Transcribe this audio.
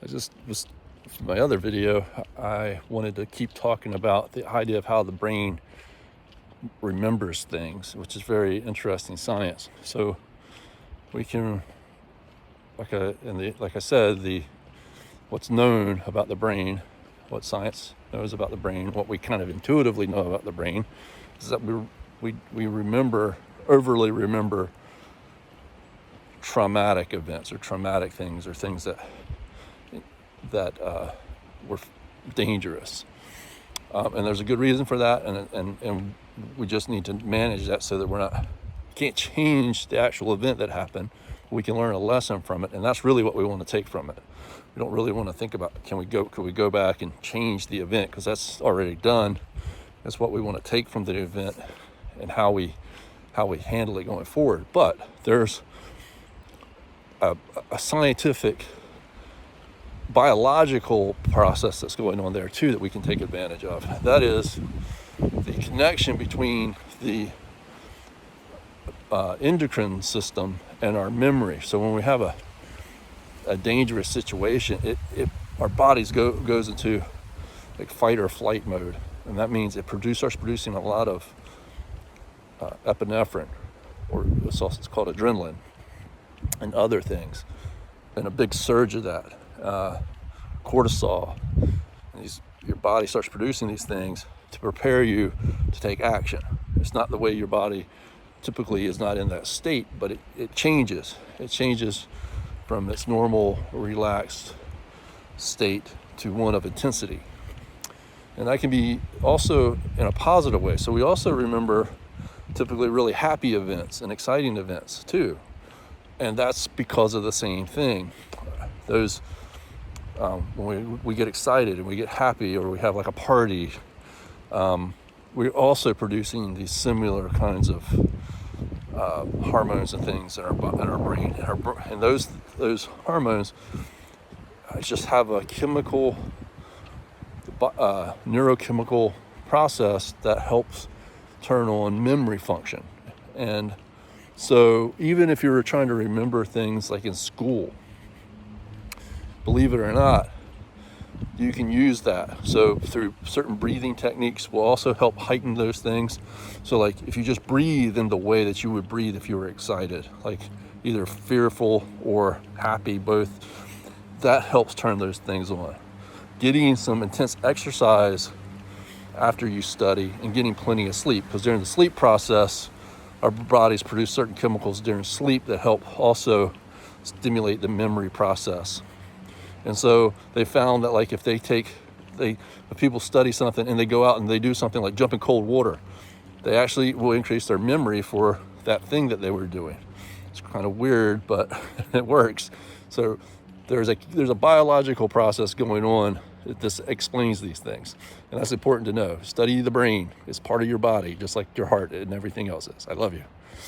I just was, for my other video, I wanted to keep talking about the idea of how the brain remembers things, which is very interesting science. So we can, like I said, what's known about the brain, what science knows about the brain, what we kind of intuitively know about the brain, is that we overly remember traumatic events or traumatic things or things that were dangerous, and there's a good reason for that, and we just need to manage that so that can't change the actual event that happened. We can learn a lesson from it, and that's really what we want to take from it. We don't really want to think about could we go back and change the event, because that's already done. That's what we want to take from the event and how we handle it going forward. But there's a scientific biological process that's going on there too that we can take advantage of. That is the connection between the endocrine system and our memory. So when we have a dangerous situation, our bodies goes into like fight or flight mode, and that means it starts producing a lot of epinephrine, or it's called adrenaline, and other things, and a big surge of that. Cortisol, your body starts producing these things to prepare you to take action. It's not the way your body typically is not in that state, but it changes. It changes from its normal relaxed state to one of intensity. And that can be also in a positive way. So we also remember typically really happy events and exciting events too. And that's because of the same thing. Those when we get excited and we get happy, or we have like a party, we're also producing these similar kinds of hormones and things in our brain. And those hormones just have a neurochemical process that helps turn on memory function. And so even if you were trying to remember things like in school, believe it or not, you can use that. So through certain breathing techniques will also help heighten those things. So like if you just breathe in the way that you would breathe if you were excited, like either fearful or happy, both, that helps turn those things on. Getting some intense exercise after you study, and getting plenty of sleep, because during the sleep process, our bodies produce certain chemicals during sleep that help also stimulate the memory process. And so they found that like if people study something and they go out and they do something like jump in cold water, they actually will increase their memory for that thing that they were doing. It's kind of weird, but it works. So there's a biological process going on that this explains these things. And that's important to know. Study the brain. It's part of your body, just like your heart and everything else is. I love you.